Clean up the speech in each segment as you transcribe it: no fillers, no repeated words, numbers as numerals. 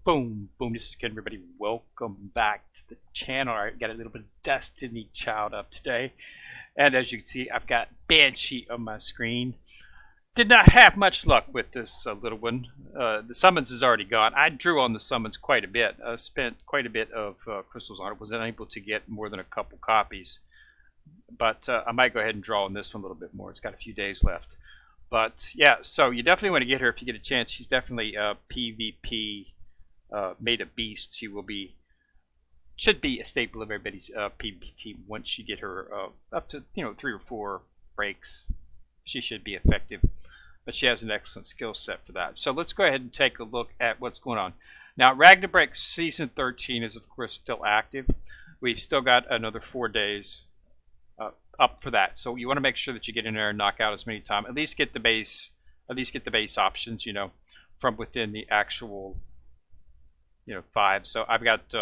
Boom, boom. This is Ken, everybody. Welcome back to the channel. I got a little bit of Destiny Child up today. And as you can see, I've got Banshee on my screen. Did not have much luck with this little one. The summons is already gone. I drew on the summons quite a bit. Spent quite a bit of crystals on it. Was unable to get more than a couple copies. But I might go ahead and draw on this one a little bit more. It's got a few days left. But yeah, so you definitely want to get her if you get a chance. She's definitely PvP. Made a beast. She should be a staple of everybody's PvP team once you get her up to 3 or 4 breaks. She should be effective, but she has an excellent skill set for that. So let's go ahead and take a look at what's going on now. Ragnarok season 13 is of course still active. We've still got another 4 days up for that, so you want to make sure that you get in there and knock out as many times. At least get the base options, from within the actual 5. So I've got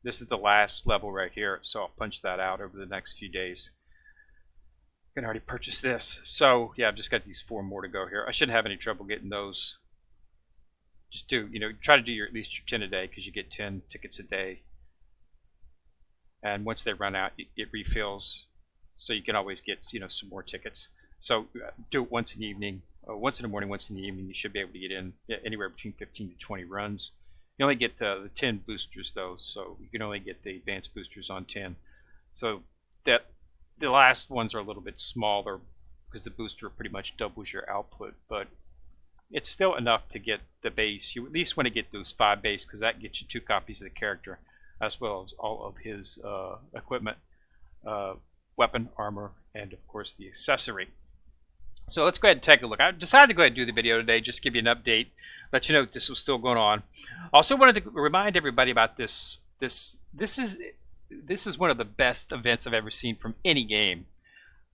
this is the last level right here, so I'll punch that out over the next few days. I can already purchase this. So yeah, I've just got these 4 more to go here. I shouldn't have any trouble getting those. Just try to do at least your 10 a day, because you get 10 tickets a day, and once they run out it refills, so you can always get some more tickets. So do it once in the evening, once in the morning, once in the evening. You should be able to get in anywhere between 15 to 20 runs. You only get the 10 boosters though, so you can only get the advanced boosters on 10. So that the last ones are a little bit smaller because the booster pretty much doubles your output, but it's still enough to get the base. You at least want to get those 5 base, because that gets you 2 copies of the character as well as all of his equipment, weapon, armor, and of course the accessory. So let's go ahead and take a look. I decided to go ahead and do the video today, just give you an update, let you know this was still going on. Also wanted to remind everybody about this. This is one of the best events I've ever seen from any game.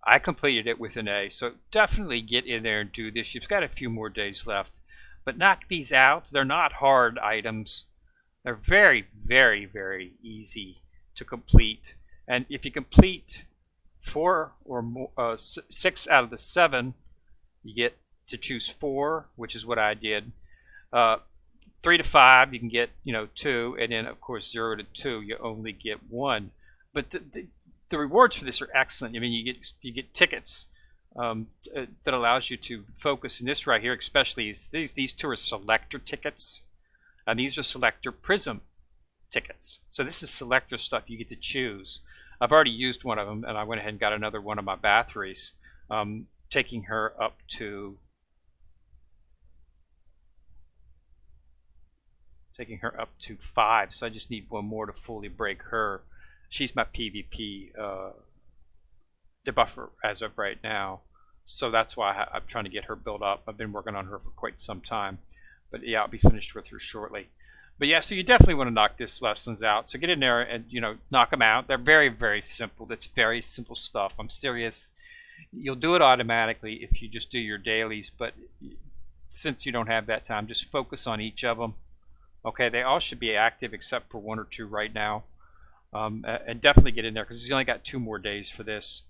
I completed it with an A, so definitely get in there and do this. You've got a few more days left, but knock these out. They're not hard items. They're very, very, very easy to complete. And if you complete 4 or more, 6 out of the 7, you get to choose 4, which is what I did. 3 to 5, you can get 2, and then of course 0 to 2, you only get 1. But the rewards for this are excellent. I mean, you get tickets that allows you to focus. And this right here, especially, is these 2 are selector tickets, and these are selector prism tickets. So this is selector stuff you get to choose. I've already used one of them, and I went ahead and got another one of my batteries, taking her up to 5. So I just need 1 more to fully break her. She's my PvP debuffer as of right now, so that's why I'm trying to get her built up. I've been working on her for quite some time, but yeah, I'll be finished with her shortly. But yeah, so you definitely want to knock this lessons out. So get in there and knock them out. They're very, very simple. That's very simple stuff. I'm serious. You'll do it automatically if you just do your dailies, but since you don't have that time, just focus on each of them. Okay, they all should be active except for 1 or 2 right now. And definitely get in there, because you only got 2 more days for this.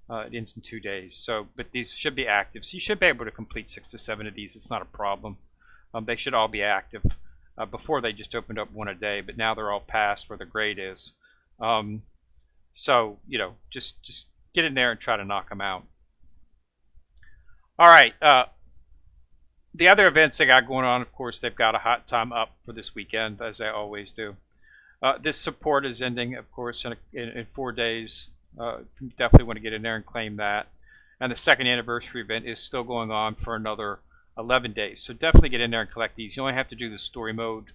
It ends in 2 days. So, but these should be active. So you should be able to complete 6 to 7 of these. It's not a problem. They should all be active. Before they just opened up 1 a day, but now they're all past where the grade is. So just get in there and try to knock them out. All right. The other events they got going on, of course, they've got a hot time up for this weekend, as they always do. This support is ending, of course, in 4 days. Definitely want to get in there and claim that. And the 2nd anniversary event is still going on for another 11 days. So definitely get in there and collect these. You only have to do the story mode.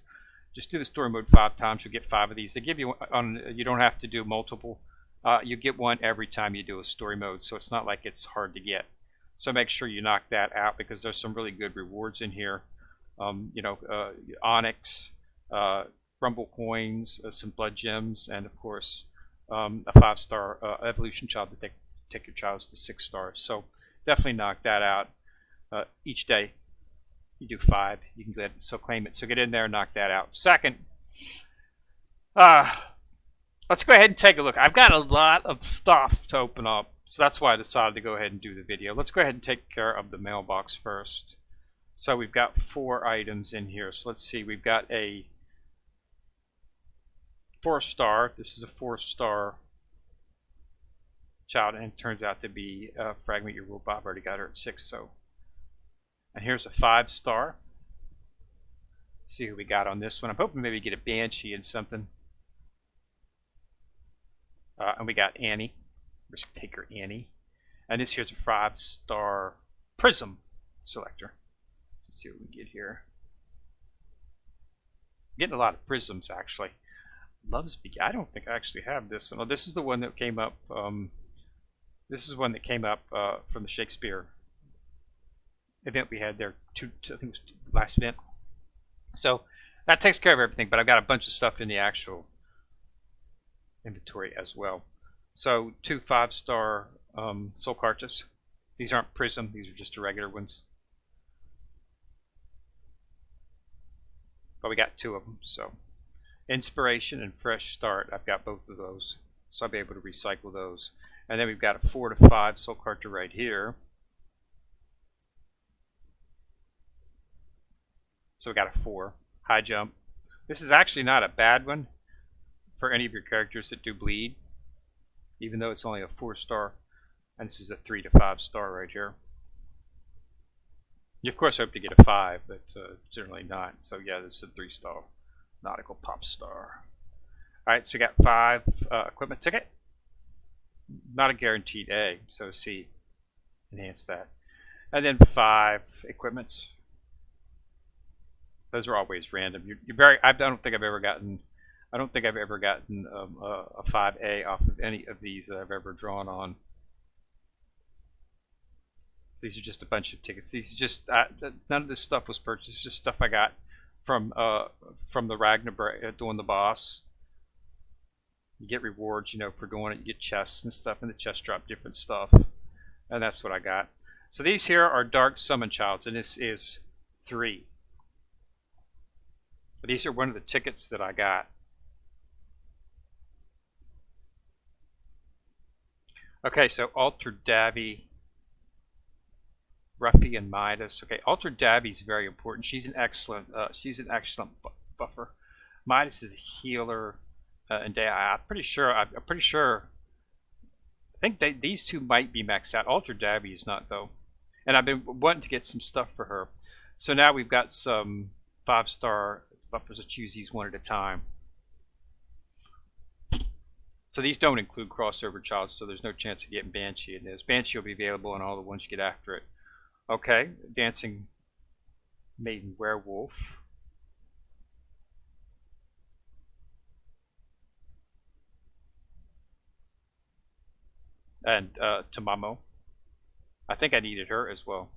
Just do the story mode 5 times. You'll get 5 of these. They give you you don't have to do multiple. You get 1 every time you do a story mode, so it's not like it's hard to get. So make sure you knock that out, because there's some really good rewards in here. Onyx, Rumble coins, some blood gems, and of course a 5-star evolution child to take your childs to 6 stars. So definitely knock that out. Each day you do 5, you can get so claim it. So get in there and knock that out. Second, let's go ahead and take a look. I've got a lot of stuff to open up, so that's why I decided to go ahead and do the video. Let's go ahead and take care of the mailbox first. So we've got 4 items in here. So let's see, we've got a 4-star. This is a 4-star child, and it turns out to be Fragment Your Robot. I've already got her at 6. So, and here's a 5-star. See who we got on this one. I'm hoping maybe get a Banshee and something. And we got Annie, Risk Taker Annie. And this here's a 5-star Prism selector. Let's see what we get here. Getting a lot of prisms actually. Loves Beacon. I don't think I actually have this one. Oh, this is the one that came up. This is one that came up from the Shakespeare event we had there. I think it was last event. So that takes care of everything. But I've got a bunch of stuff in the actual inventory as well. So 2 5-star Soul Cartus. These aren't Prism. These are just the regular ones. But we got 2 of them. So Inspiration and Fresh Start. I've got both of those. So I'll be able to recycle those. And then we've got a 4 to 5 Soul Cartus right here. So we got a 4. High Jump. This is actually not a bad one for any of your characters that do bleed, even though it's only a 4-star. And this is a 3 to 5-star right here. You of course hope to get a 5, but generally not. So yeah, this is a 3-star Nautical Pop Star. Alright, so we got 5 equipment ticket. Not a guaranteed A, so C. Enhance that. And then 5 equipments. Those are always random. I don't think I've ever gotten a 5A off of any of these that I've ever drawn on. So these are just a bunch of tickets. These are just none of this stuff was purchased. It's just stuff I got from the Ragnar doing the boss. You get rewards, you know, for doing it. You get chests and stuff, and the chests drop different stuff, and that's what I got. So these here are Dark Summon Childs, and this is 3. These are one of the tickets that I got. Okay, so Alter Davy, Ruffy, and Midas. Okay, Alter Davy is very important. She's an excellent buffer. Midas is a healer, and I'm pretty sure. I think these 2 might be maxed out. Alter Davy is not though, and I've been wanting to get some stuff for her. So now we've got some 5-star buffers. Let's use these one at a time. So these don't include crossover child, so there's no chance of getting Banshee in this. Banshee will be available on all the ones you get after it. Okay, Dancing Maiden Werewolf. And Tamamo. I think I needed her as well.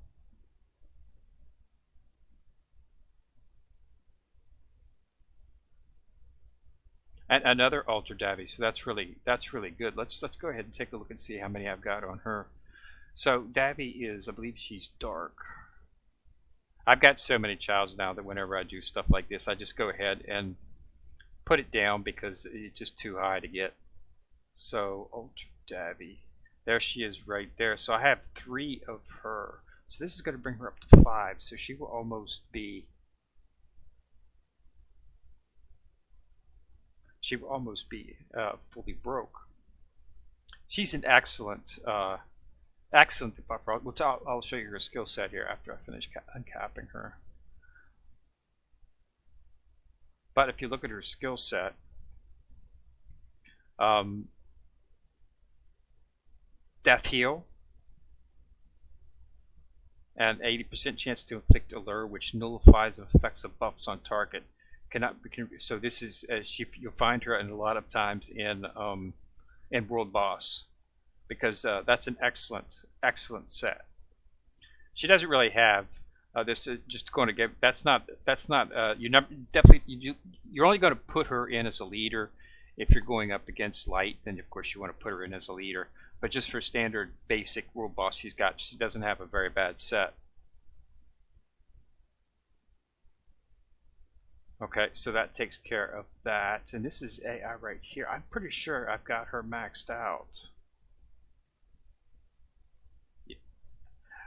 And another Alter Davy, so that's really good. Let's go ahead and take a look and see how many I've got on her. So Davy is, I believe she's dark. I've got so many childs now that whenever I do stuff like this, I just go ahead and put it down because it's just too high to get. So Alter Davy, there she is right there. So I have 3 of her. So this is going to bring her up to 5. So she will almost be. She will almost be fully broke. She's an excellent buffer. I'll show you her skill set here after I finish uncapping her. But if you look at her skill set, Death Heal, and 80% chance to inflict Allure, which nullifies the effects of buffs on target. So this is you'll find her in a lot of times in World Boss, because that's an excellent set. She doesn't really have this. Just going to give. That's not. You're only going to put her in as a leader if you're going up against Light. Then of course you want to put her in as a leader. But just for standard basic World Boss, she doesn't have a very bad set. Okay, so that takes care of that. And this is AI right here. I'm pretty sure I've got her maxed out.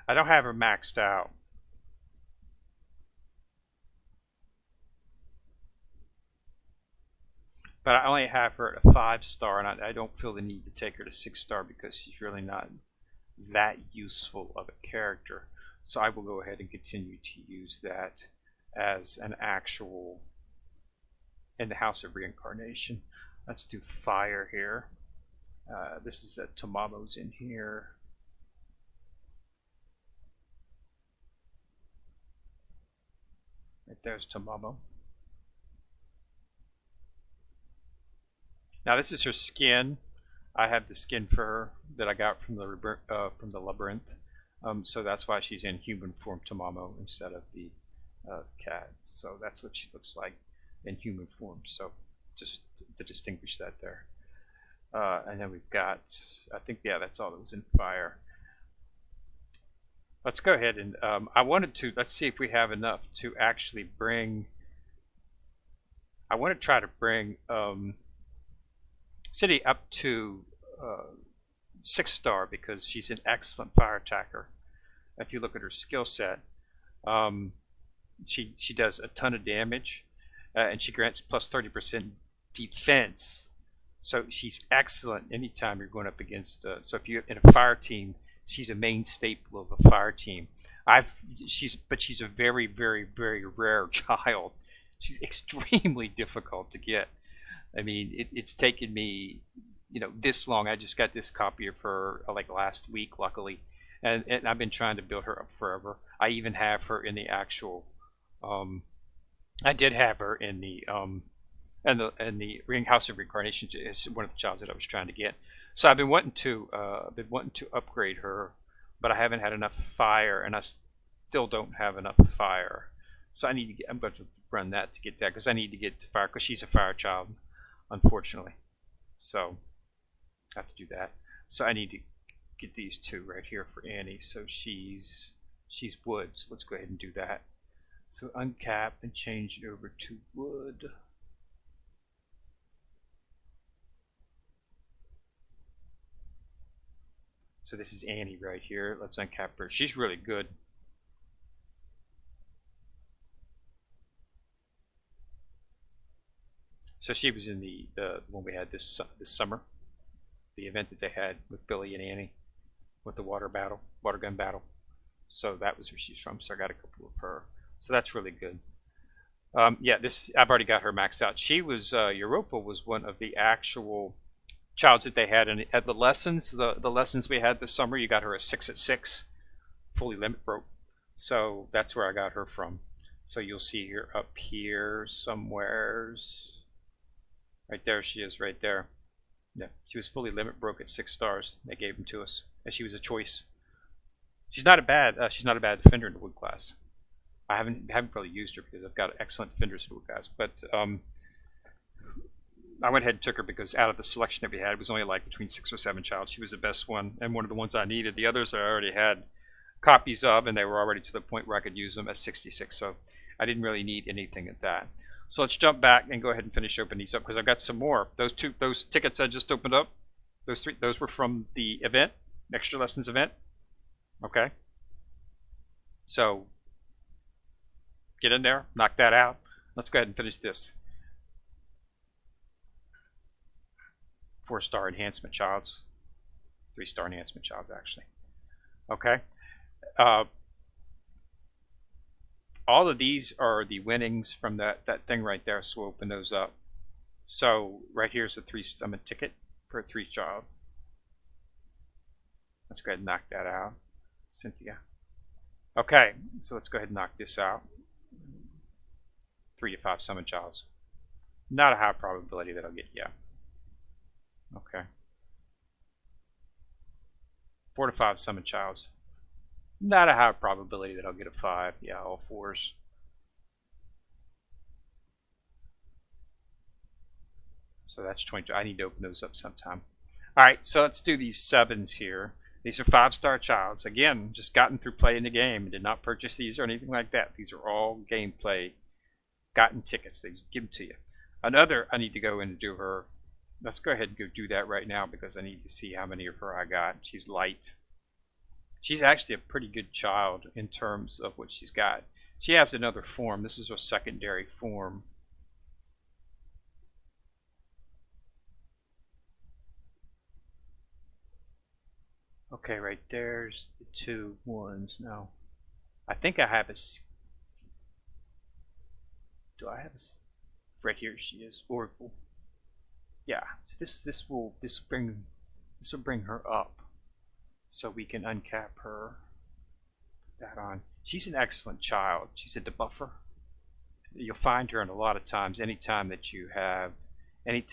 I don't have her maxed out. but I only have her at a 5-star, and I don't feel the need to take her to 6-star because she's really not that useful of a character. So I will go ahead and continue to use that as an actual in the House of Reincarnation. Let's do fire here. This is a Tomamo's in here. Right there's Tomamo. Now this is her skin. I have the skin for her that I got from the labyrinth. So that's why she's in human form Tomamo instead of the cat. So that's what she looks like in human form. So just to distinguish that there. And then we've got, I think, yeah, that's all that was in fire. Let's go ahead and I wanted to, let's see if we have enough to actually bring, I want to try to bring City up to 6-star because she's an excellent fire attacker. If you look at her skill set, she does a ton of damage and she grants plus 30% defense. So she's excellent anytime you're going up against. So if you're in a fire team, she's a main staple of a fire team. She's a very, very, very rare child. She's extremely difficult to get. I mean, it's taken me, this long. I just got this copy of her like last week, luckily, and I've been trying to build her up forever. I even have her in the actual. I did have her in the House of Reincarnation is one of the jobs that I was trying to get. So I've been wanting to upgrade her, but I haven't had enough fire, and I still don't have enough fire. So I'm going to run that to get that because I need to get to fire because she's a fire child, unfortunately. So I have to do that. So I need to get these two right here for Annie. So she's wood. So let's go ahead and do that. So uncap and change it over to wood. So this is Annie right here. Let's uncap her. She's really good. So she was in the one we had this summer, the event that they had with Billy and Annie, with the water gun battle. So that was where she's from. So I got a couple of her. So that's really good. Yeah, I've already got her maxed out. She was Europa was one of the actual childs that they had at the lessons. The lessons we had this summer, you got her a 6 at 6, fully limit broke. So that's where I got her from. So you'll see her up here somewheres. Right there she is, right there. Yeah, she was fully limit broke at 6 stars. They gave them to us, and she was a choice. She's not a bad defender in the wood class. I haven't really used her because I've got excellent defenders in the wood class, but I went ahead and took her because out of the selection that we had, it was only like between 6 or 7 child. She was the best one and one of the ones I needed. The others I already had copies of, and they were already to the point where I could use them at 66. So I didn't really need anything at that. So let's jump back and go ahead and finish opening these up because I've got some more. Those tickets I just opened up, those were from the event, Extra Lessons event. Okay. So get in there, knock that out. Let's go ahead and finish this. 4-star enhancement childs, 3-star enhancement childs actually. Okay. All of these are the winnings from that thing right there. So we'll open those up. So right here's a 3-summon ticket for a 3-child. Let's go ahead and knock that out, Cynthia. Okay, so let's go ahead and knock this out. 3 to 5 summon childs. Not a high probability that I'll get, yeah. Okay. 4 to 5 summon childs. Not a high probability that I'll get a 5. Yeah, all 4s. So that's 22. I need to open those up sometime. Alright, so let's do these 7s here. These are 5-star childs. Again, just gotten through playing the game. Did not purchase these or anything like that. These are all gameplay gotten tickets. They just give them to you. Another, I need to go in and do her. Let's go ahead and go do that right now because I need to see how many of her I got. She's light. She's actually a pretty good child in terms of what she's got. She has another form. This is her secondary form. Okay, right there's the two ones. No, I think I have a. Do I have a? Right here she is. Oracle. Yeah. So this will bring her up, so we can uncap her. Put that on. She's an excellent child. She's a debuffer. You'll find her in a lot of times. Anytime that you have a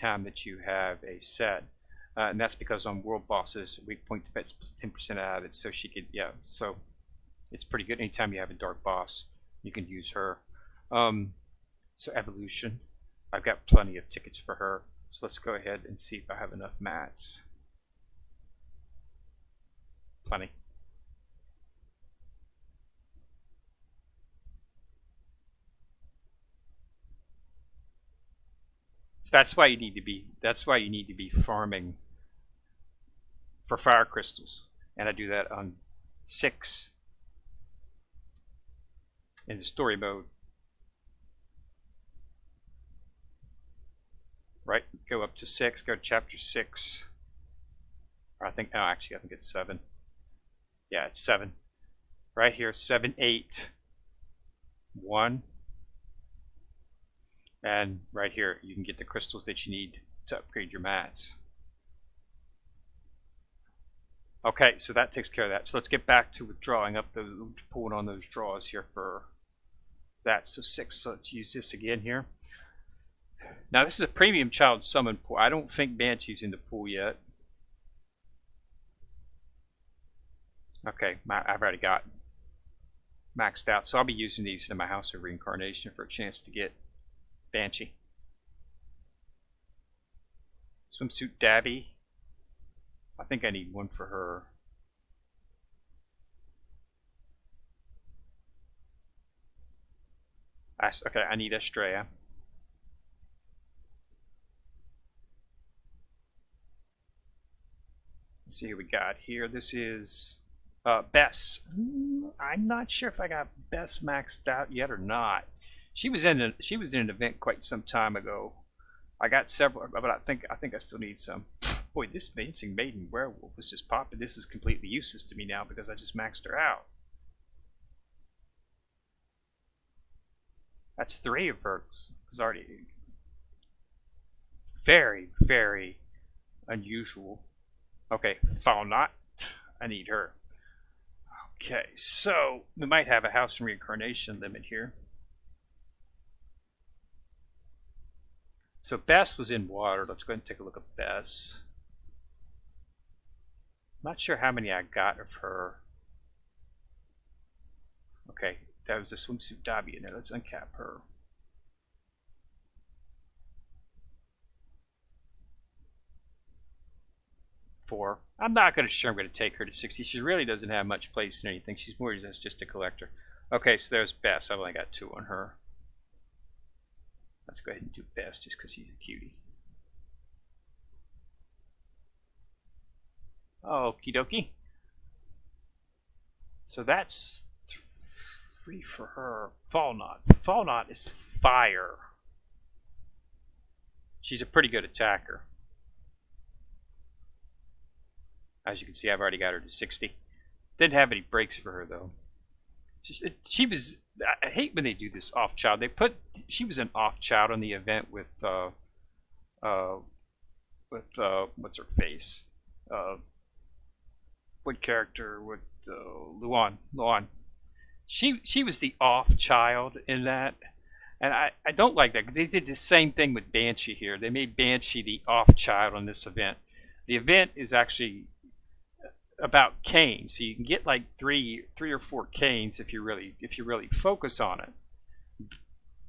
set. And that's because on world bosses, weak point to bet 10% out of it, so she could, yeah. So it's pretty good. Anytime you have a dark boss, you can use her. So evolution, I've got plenty of tickets for her. So let's go ahead and see if I have enough mats. Plenty. So that's why you need to be farming for fire crystals, and I do that on 6 in the story mode. Right, go up to 6, go to chapter 6. Or I think it's 7. Yeah, it's 7. Right here, 7, 8, 1. And right here, you can get the crystals that you need to upgrade your mats. Okay, so that takes care of that. So let's get back to drawing up pulling on those draws here for that. So 6, so let's use this again here. Now this is a premium child summon pool. I don't think Banshee's in the pool yet. Okay, I've already got maxed out. So I'll be using these in my House of Reincarnation for a chance to get Banshee. Swimsuit Dabby. I think I need one for her. Okay, I need Estrella. Let's see who we got here. This is Bess. I'm not sure if I got Bess maxed out yet or not. She was in an event quite some time ago. I got several, but I think I still need some. Boy, this Dancing Maiden Werewolf is just popping. This is completely useless to me now because I just maxed her out. That's 3 of her. Because already very, very unusual. Okay, Falnot. I need her. Okay, so we might have a House of Reincarnation limit here. So Bess was in water. Let's go ahead and take a look at Bess. Not sure how many I got of her. Okay, that was a Swimsuit Dabby in there. Let's uncap her. I'm not going to sure I'm going to take her to 60. She really doesn't have much place in anything. She's more just a collector. Okay, so there's Bess. I've only got 2 on her. Let's go ahead and do Bess just because she's a cutie. Okie dokie. So that's 3 for her. Falnot. Falnot is fire. She's a pretty good attacker. As you can see, I've already got her to 60. Didn't have any breaks for her though. She was. I hate when they do this off child. She was an off child on the event with what's her face? What character? With Luan. She was the off child in that, and I don't like that. They did the same thing with Banshee here. They made Banshee the off child on this event. The event is actually about canes, so you can get like three or 4 canes if you really focus on it.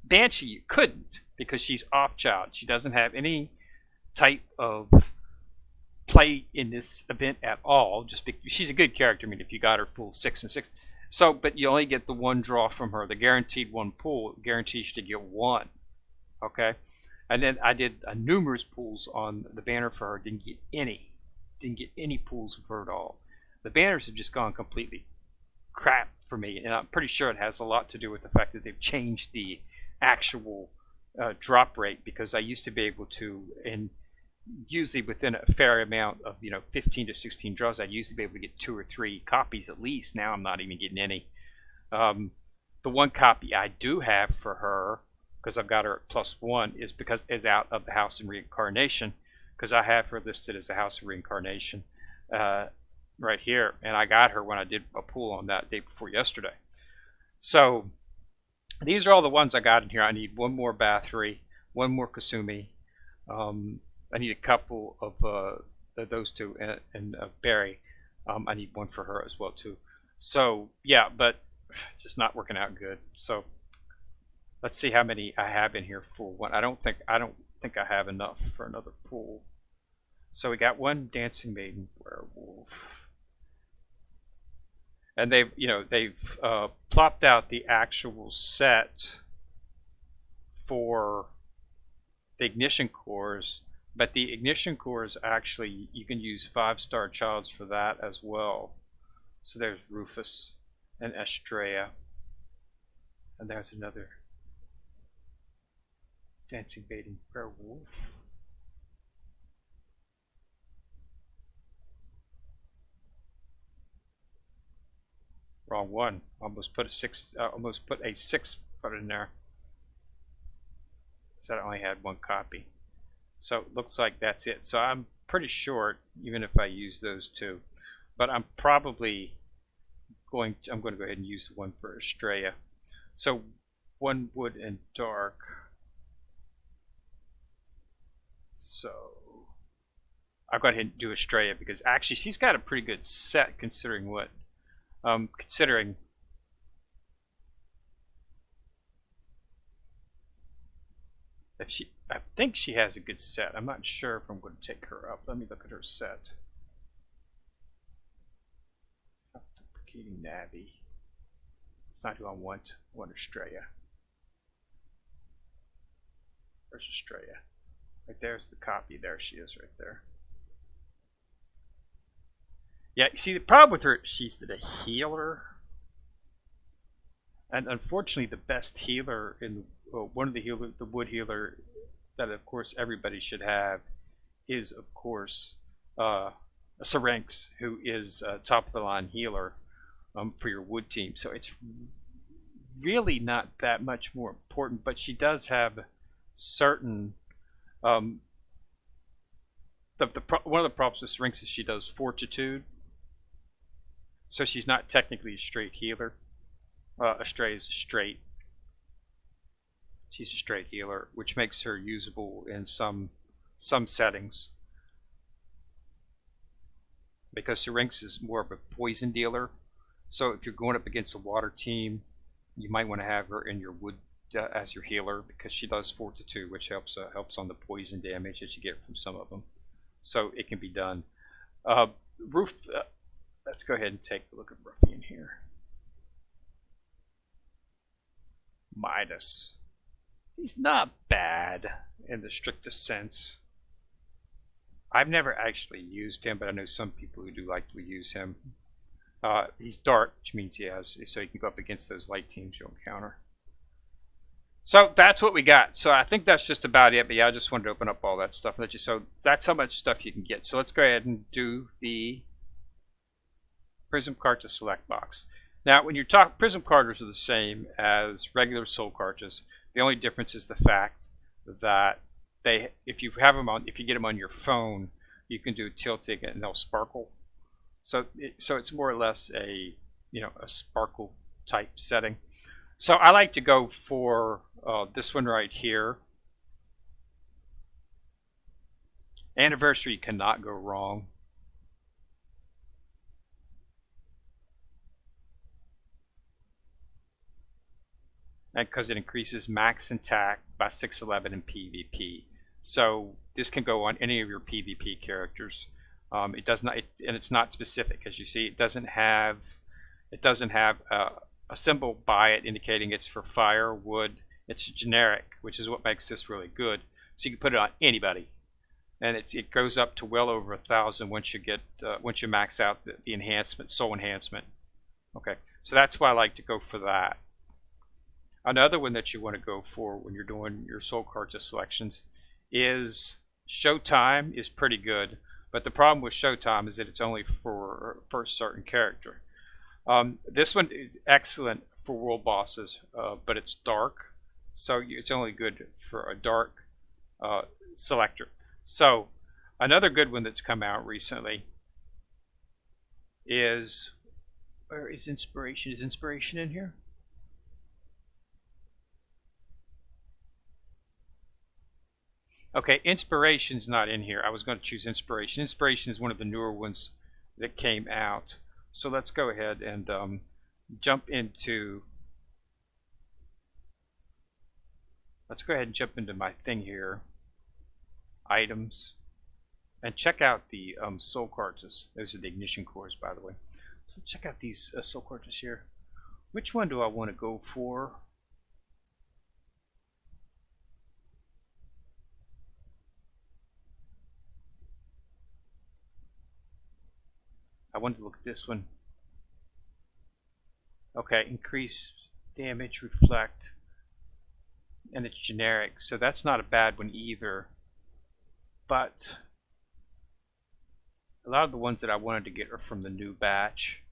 Banshee you couldn't because she's off child. She doesn't have any type of play in this event at all. Just because she's a good character. I mean, if you got her full 6 and 6, so but you only get the 1 draw from her. The guaranteed 1 pull guarantees you to get 1. Okay, and then I did numerous pulls on the banner for her. Didn't get any pulls for her at all. The banners have just gone completely crap for me, and I'm pretty sure it has a lot to do with the fact that they've changed the actual drop rate, because I used to be able to, in usually within a fair amount of 15 to 16 draws, I'd usually be able to get 2 or 3 copies at least. Now I'm not even getting any. The one copy I do have for her, because I've got her at +1, is out of the House of Reincarnation, because I have her listed as a House of Reincarnation right here, and I got her when I did a pool on that day before yesterday. So these are all the ones I got in here. I need one more Bathory, one more Kasumi. I need a couple of those two, and Barry. I need one for her as well too. So yeah, but it's just not working out good. So let's see how many I have in here for one. I don't think I have enough for another pool. So we got one Dancing Maiden Werewolf, and they've plopped out the actual set for the Ignition Cores, but the Ignition Cores actually you can use 5-star childs for that as well. So there's Rufus and Estrella, and there's another Dancing Maiden Werewolf. Wrong one. Almost put a 6 foot in there. So I only had one copy. So it looks like that's it. So I'm pretty short, even if I use those two. But I'm probably going to go ahead and use the one for Estrella. So one wood and dark. So I'll go ahead and do Estrella because actually she's got a pretty good set considering what considering if I think she has a good set. I'm not sure if I'm going to take her up. Let me look at her set. Self-deprecating Navi. It's not who I want. I want Estrella. Where's Estrella? Right there's the copy. There she is right there. Yeah, you see the problem with her, she's the healer. And unfortunately the best healer in one of the wood healer that of course everybody should have is of course Syrinx, who is a top of the line healer for your wood team. So it's really not that much more important, but she does have certain one of the problems with Syrinx is she does fortitude. So she's not technically a straight healer. Estrella is straight. She's a straight healer, which makes her usable in some settings. Because Syrinx is more of a poison dealer. So if you're going up against a water team, you might want to have her in your wood as your healer because she does fortitude, which helps on the poison damage that you get from some of them. So it can be done. Let's go ahead and take a look at Ruffian here. Midas. He's not bad in the strictest sense. I've never actually used him, but I know some people who do like to use him. He's dart, which means so he can go up against those light teams you'll encounter. So that's what we got. So I think that's just about it. But yeah, I just wanted to open up all that stuff. So that's how much stuff you can get. So let's go ahead and do the Prism Carta select box. Now, when you talk, Prism Cartas are the same as regular Soul Cartas. The only difference is the fact that if you get them on your phone, you can do tilting and they'll sparkle. So it's more or less a sparkle type setting. So I like to go for this one right here. Anniversary cannot go wrong. And because it increases max attack by 611 in PvP. So this can go on any of your PvP characters. It does not, and it's not specific. As you see, it doesn't have a symbol by it indicating it's for fire, wood. It's generic, which is what makes this really good. So you can put it on anybody, and it goes up to well over 1,000 once you max out the enhancement, soul enhancement. Okay, so that's why I like to go for that. Another one that you want to go for when you're doing your Soul Carta selections is Showtime is pretty good, but the problem with Showtime is that it's only for a certain character. This one is excellent for world bosses, but it's dark, so it's only good for a dark selector. So another good one that's come out recently is, where is Inspiration? Is Inspiration in here? Okay, Inspiration's not in here. I was going to choose Inspiration. Inspiration is one of the newer ones that came out. So let's go ahead and jump into my thing here, items, and check out the soul cartridges. Those are the ignition cores, by the way. So check out these soul cartridges here. Which one do I want to go for? I wanted to look at this one. Okay, increase damage, reflect, and it's generic, so that's not a bad one either. But a lot of the ones that I wanted to get are from the new batch.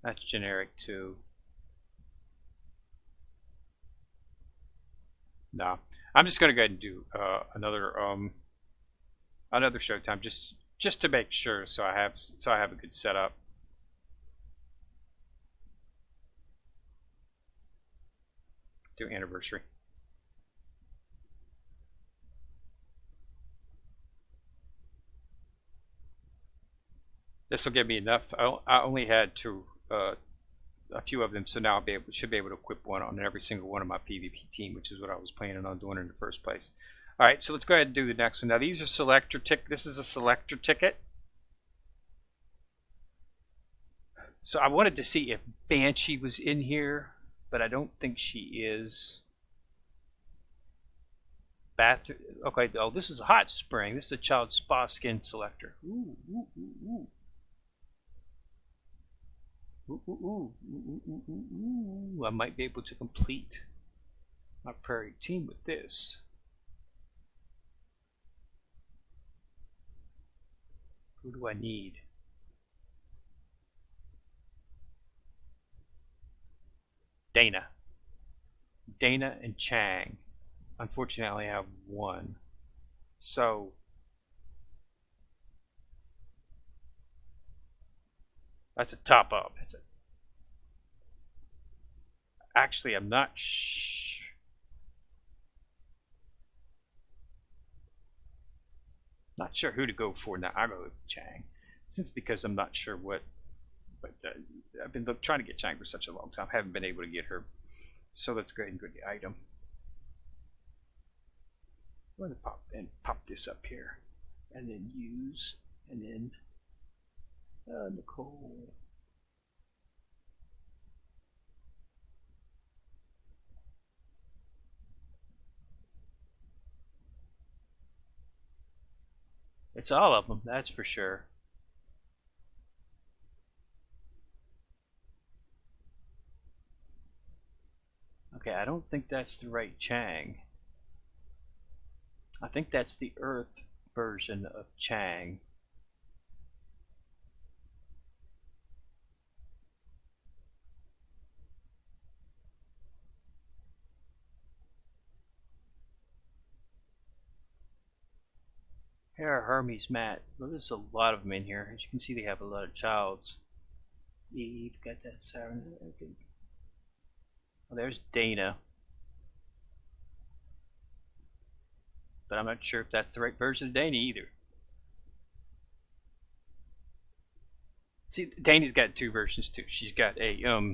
That's generic too. No, I'm just going to go ahead and do another Showtime just to make sure, so I have a good setup. Do anniversary. This will give me enough. I only had a few of them, so now should be able to equip one on every single one of my PvP team, which is what I was planning on doing in the first place. All right, so let's go ahead and do the next one. Now these are selector ticket. This is a selector ticket. So I wanted to see if Banshee was in here, but I don't think she is. Okay, oh, this is a hot spring. This is a child spa skin selector. Ooh, ooh, ooh, ooh. Ooh, ooh, ooh. I might be able to complete my prairie team with this. Who do I need? Dana and Chang. Unfortunately, I have one. So that's a top up. Actually, I'm not sure who to go for now. I'll go with Chang, simply because I'm not sure what. But I've been trying to get Chang for such a long time. I haven't been able to get her. So let's go ahead and go to the item. I'm going to pop this up here, and then use, and then Nicole. It's all of them, that's for sure. Okay, I don't think that's the right Chang. I think that's the Earth version of Chang. Here are Hermes Matt. Well, there's a lot of them in here. As you can see, they have a lot of childs. Eve, got that siren. Okay. Well, there's Dana. But I'm not sure if that's the right version of Dana either. See, Dana's got two versions too. She's got a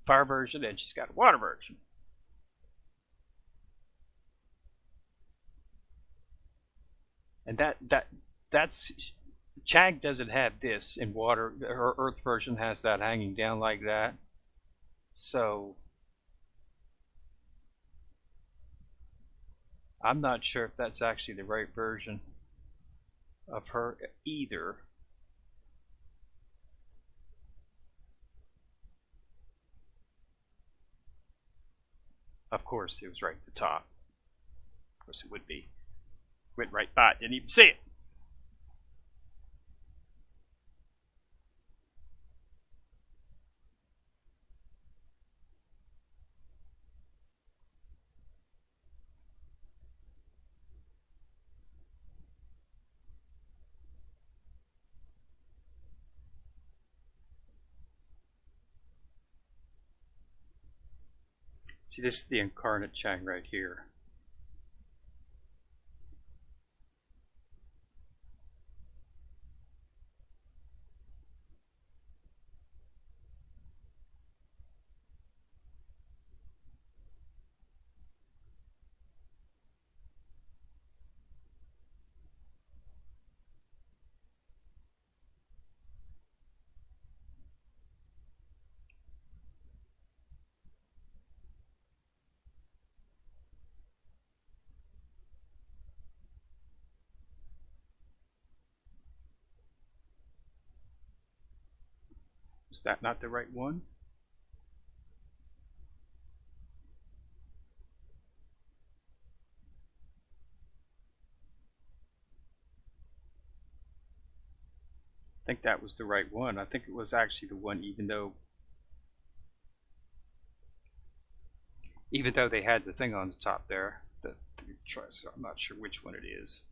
fire version and she's got a water version. And that's Chang doesn't have this in water. Her Earth version has that hanging down like that. So I'm not sure if that's actually the right version of her either. Of course, it was right at the top. Of course, it would be. Went right by it, didn't even see it. See, this is the incarnate Chang right here. Is that not the right one? I think that was the right one. I think it was actually the one, even though they had the thing on the top there. The choice. I'm not sure which one it is.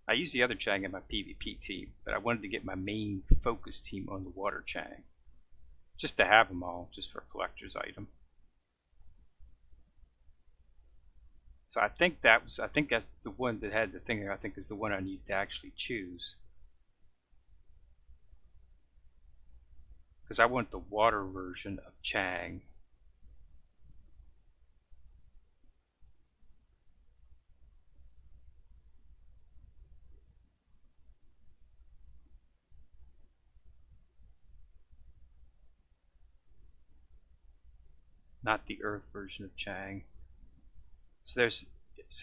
I use the other Chang in my PvP team, but I wanted to get my main focus team on the water Chang, just to have them all, just for a collector's item. So I think that's the one that had the thing there. I think is the one I need to actually choose, because I want the water version of Chang. Not the Earth version of Chang. So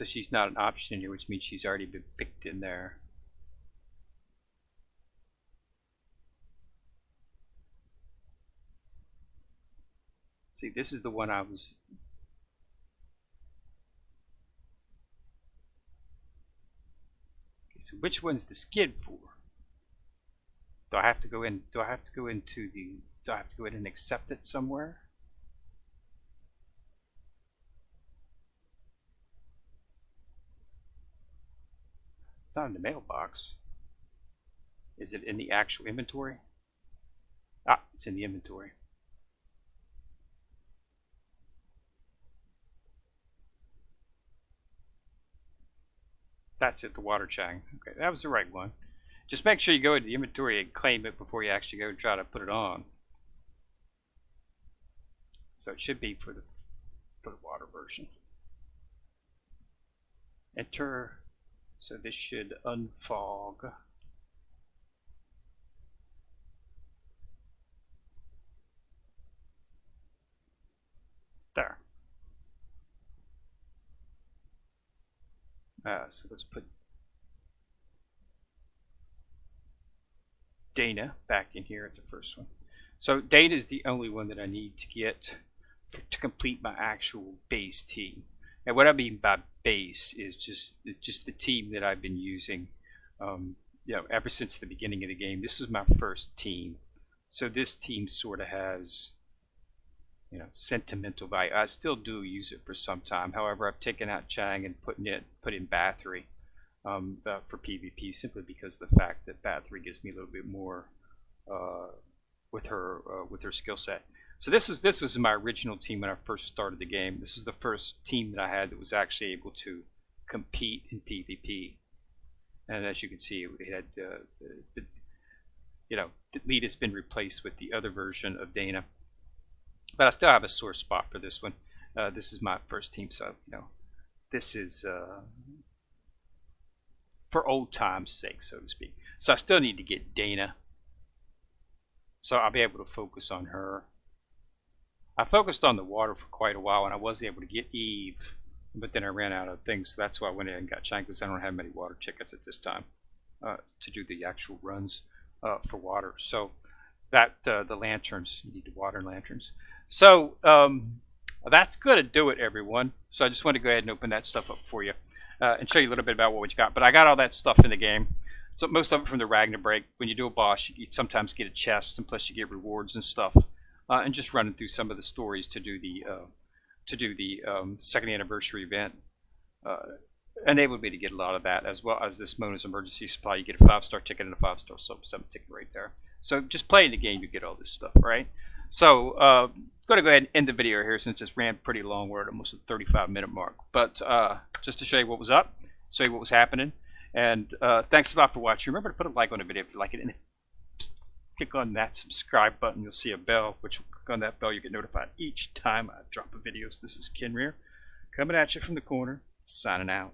she's not an option in here, which means she's already been picked in there. See, this is the one I was. Okay, so which one's the skid for? Do I have to go in? Do I have to go into the? Do I have to go in and accept it somewhere? It's not in the mailbox. Is it in the actual inventory? Ah, it's in the inventory. That's it, the water Chang. Okay, that was the right one. Just make sure you go into the inventory and claim it before you actually go try to put it on. So it should be for the water version. Enter. So this should unfog. There. So let's put Dana back in here at the first one. So Dana is the only one that I need to get to complete my actual base team. And what I mean by base is just the team that I've been using, ever since the beginning of the game. This is my first team, so this team sort of has, sentimental value. I still do use it for some time. However, I've taken out Chang and put in Bathory for PvP, simply because of the fact that Bathory gives me a little bit more with her skill set. So this was my original team when I first started the game. This is the first team that I had that was actually able to compete in PvP. And as you can see, it had the lead has been replaced with the other version of Dana. But I still have a sore spot for this one. This is my first team, so this is for old time's sake, so to speak. So I still need to get Dana, so I'll be able to focus on her. I focused on the water for quite a while, and I was able to get Eve, but then I ran out of things, so that's why I went in and got Chang, because I don't have many water tickets at this time to do the actual runs for water. So that the lanterns, you need the water lanterns. So That's going to do it, everyone. So I just want to go ahead and open that stuff up for you and show you a little bit about what we got. But I got all that stuff in the game. So most of it from the Ragnarok. When you do a boss, you sometimes get a chest, and plus you get rewards and stuff. And just running through some of the stories to do the second anniversary event enabled me to get a lot of that, as well as this Mona's emergency supply. You get a 5-star ticket and a 5-star sub 7 ticket right there. So just playing the game, you get all this stuff, right? So going to go ahead and end the video here since it's ran pretty long. We're at almost the 35-minute mark. But just to show you what was up, show you what was happening, and thanks a lot for watching. Remember to put a like on the video if you like it, and click on that subscribe button. You'll see a bell, which will click on that bell. You get notified each time I drop a video. So this is Ken Rear coming at you from the corner, signing out.